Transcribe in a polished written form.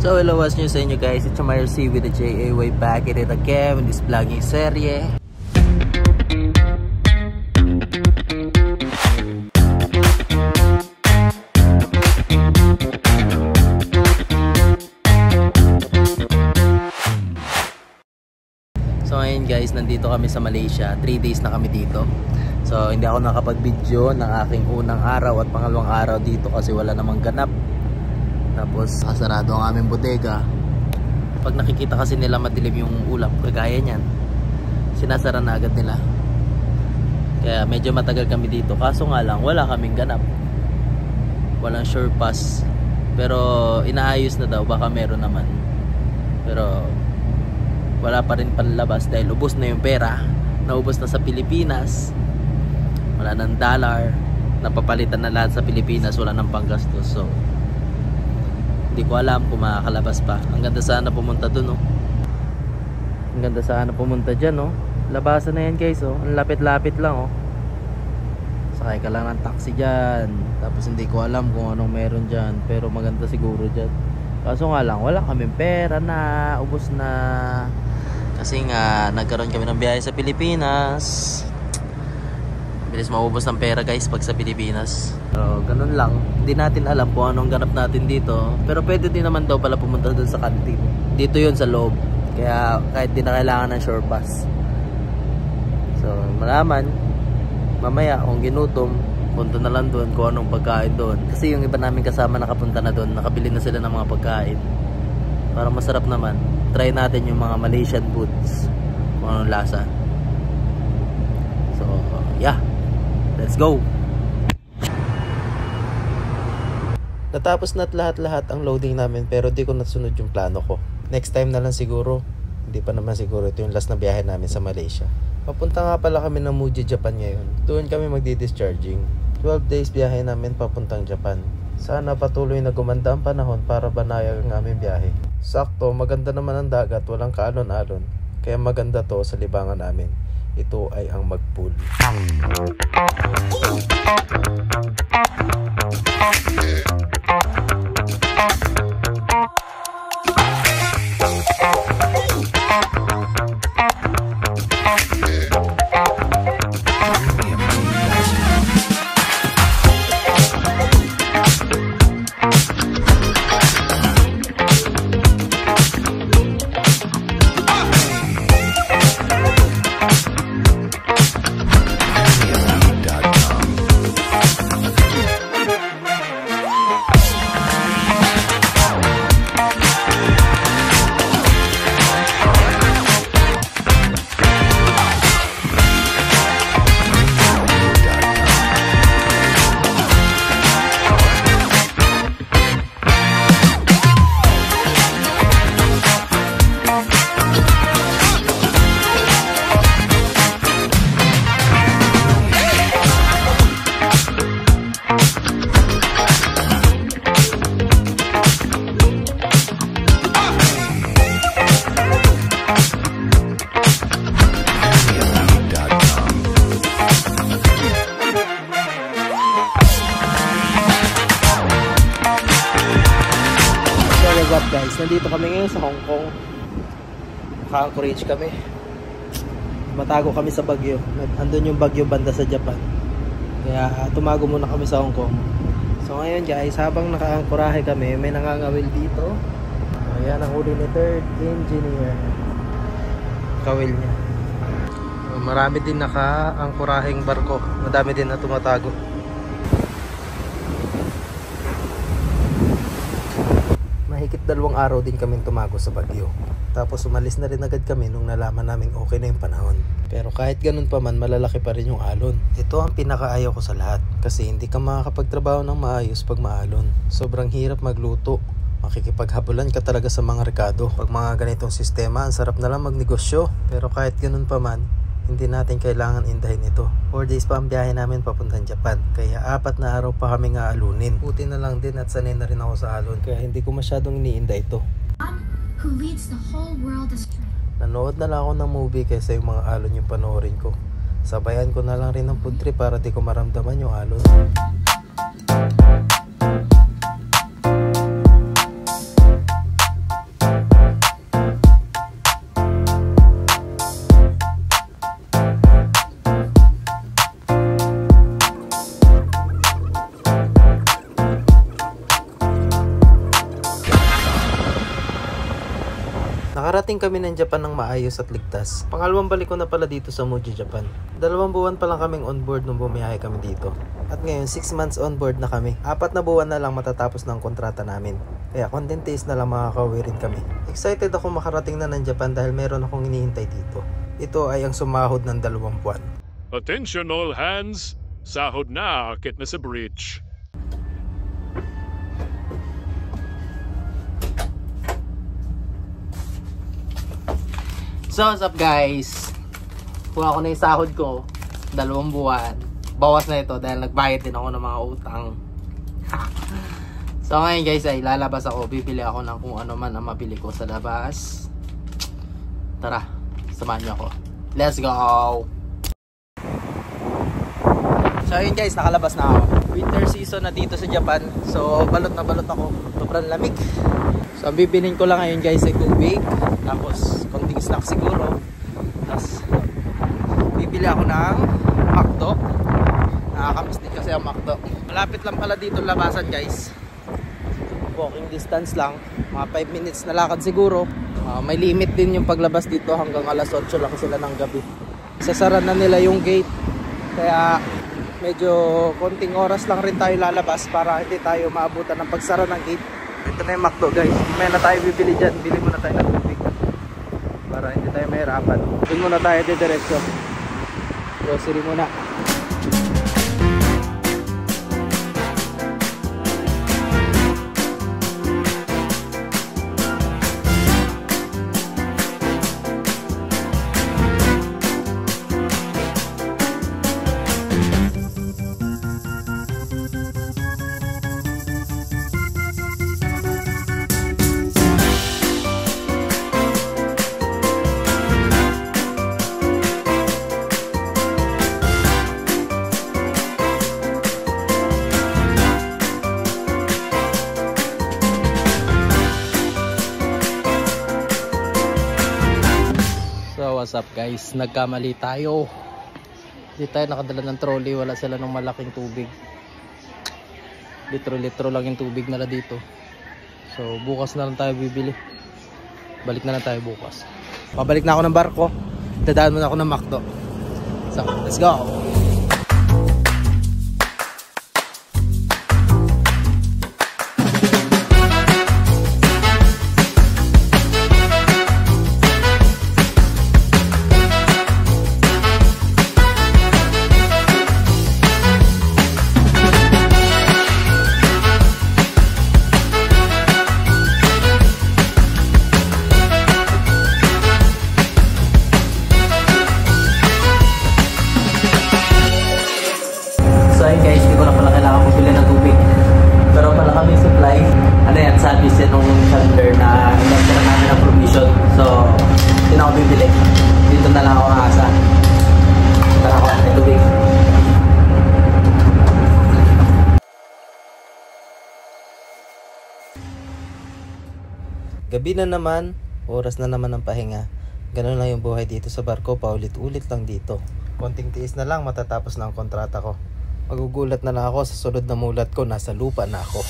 So hello, what's new sa inyo guys? It's Mario C with the JA way back at it again in this vlogging serye. So ngayon guys, nandito kami sa Malaysia. 3 days na kami dito. So hindi ako nakapag-video ng aking unang araw at pangalawang araw dito kasi wala namang ganap. Tapos kasarado ang aming bodega. Pag nakikita kasi nila madilim yung ulap, kagaya niyan, sinasara na agad nila. Kaya medyo matagal kami dito. Kaso nga lang, wala kaming ganap. Walang sure pass. Pero inaayos na daw, baka meron naman. Pero wala pa rin panlabas dahil ubos na yung pera. Naubos na sa Pilipinas. Wala ng dollar. Napapalitan na lahat sa Pilipinas. Wala ng panggastos. So hindi ko alam kung makakalabas pa. Ang ganda sana pumunta dun, oh. Ang ganda sana pumunta dyan, oh. Labasan na yan guys, oh. Ang lapit-lapit lang, oh. Sakay ka lang ng taxi dyan. Tapos hindi ko alam kung anong meron dyan. Pero maganda siguro dyan. Kaso nga lang, wala kaming pera na. Ubos na. Kasi nga, nagkaroon kami ng biyahe sa Pilipinas. Bilis maubos ng pera guys pag sa Pilipinas. So, ganun lang. Hindi natin alam kung anong ganap natin dito. Pero pwede din naman daw pala pumunta doon sa kantin. Dito yun sa loob. Kaya kahit di na kailangan ng shore pass. So, malaman. Mamaya kung ginutom, punta na lang doon kung anong pagkain doon. Kasi yung iba namin kasama nakapunta na doon. Nakabili na sila ng mga pagkain. Parang masarap naman. Try natin yung mga Malaysian foods. Kung anong lasa. So, yeah. Let's go! Natapos na't lahat-lahat ang loading namin pero di ko nasunod yung plano ko. Next time na lang siguro. Hindi pa naman siguro ito yung last na biyahe namin sa Malaysia. Papunta nga pala kami ng Muji, Japan ngayon. Doon kami magdi-discharging. 12 days biyahe namin papuntang Japan. Sana patuloy na gumanda ang panahon para banayag ang aming biyahe. Sakto, maganda naman ang dagat, walang kaalon-alon. Kaya maganda to sa libangan namin. Ito ay ang Magpool. What's up guys, nandito kami ngayon sa Hong Kong. Naka-anchorage kami. Matago kami sa bagyo. Andun yung bagyo banda sa Japan. Kaya tumago muna kami sa Hong Kong. So ngayon guys, habang naka-anchorahe kami, may nangangawil dito. Ayan ang huli ni third engineer. Kawil niya. Marami din naka-anchoraheng barko. Madami din na tumatago. Mahigit 2 araw din kaming tumago sa bagyo. Tapos umalis na rin agad kami nung nalaman namin okay na yung panahon. Pero kahit ganun pa man, malalaki pa rin yung alon. Ito ang pinakaayaw ko sa lahat. Kasi hindi ka makakapagtrabaho ng maayos pag maalon. Sobrang hirap magluto. Makikipaghabulan ka talaga sa mga rekado. Pag mga ganitong sistema, ang sarap na lang magnegosyo. Pero kahit ganun pa man, hindi natin kailangan indahin ito. 4 days pa ang biyahe namin papuntang Japan. Kaya 4 na araw pa kami nga alunin. Puti na lang din at sanay na rin ako sa alon. Kaya hindi ko masyadong iniinda ito. Nanood na lang ako ng movie kaysa yung mga alon yung panoorin ko. Sabayan ko na lang rin ng food trip para di ko maramdaman yung alon. Nakarating kami ng Japan ng maayos at ligtas. Pangalawang balik ko na pala dito sa Muji, Japan. 2 buwan pa lang kaming on board nung bumiyahe kami dito. At ngayon 6 months on board na kami. 4 na buwan na lang matatapos ng kontrata namin. Kaya content days na lang makakauwi rin kami. Excited ako makarating na ng Japan dahil meron akong hinihintay dito. Ito ay ang sumahod ng 2 buwan. Attention all hands! Sahod na, akit na sa bridge. So what's up guys? Kuha ko na yung sahod ko, 2 buwan. Bawas na ito dahil nagbayad din ako ng mga utang. So ngayon guys ay lalabas ako. Bibili ako ng kung ano man ang mabili ko sa labas. Tara, samahan niyo ako. Let's go! So ayun guys, nakalabas na ako. Winter season na dito sa Japan. So balot na balot ako. Sobrang lamig. So ang bibilin ko lang ngayon guys ay tubig. Tapos konting snack siguro. Tapos bibili ako ng McDo. Nakakamiss din kasi ang McDo. Malapit lang pala dito labasan guys. Walking distance lang. Mga 5 minutes na lakad siguro. May limit din yung paglabas dito. Hanggang alas 8 lang sila ng gabi. Sasara na nila yung gate. Kaya medyo konting oras lang rin tayo lalabas para hindi tayo maabutan ng pagsara ng gate. Ito na yung McDo guys. May na tayo bibili dyan. Bili muna tayo ng tubig para hindi tayo mahirapan. Doon muna tayo diretso. Grocery muna. What's up guys, nagkamali tayo. Hindi tayo nakadala ng trolley, wala sila ng malaking tubig. Litro lang yung tubig nila dito. So bukas na lang tayo bibili. Balik na lang tayo bukas. Pabalik na ako ng barko. Dadaan muna ako ng McDo. So let's go. Guys, hindi ko na pala kailangan bumili ng tubig. Pero pala kami supply. Ano yan, service yan nung chandler na inagtira namin ng provision. So, hindi na ako bibili. Dito na lang ako aasa. Tara ko, may tubig. Gabi na naman, oras na naman ng pahinga. Ganun lang yung buhay dito sa barko, paulit-ulit lang dito. Konting tiis na lang, matatapos na ang kontrata ko. Magugulat na lang ako sa sunod na mulat ko, nasa lupa na ako.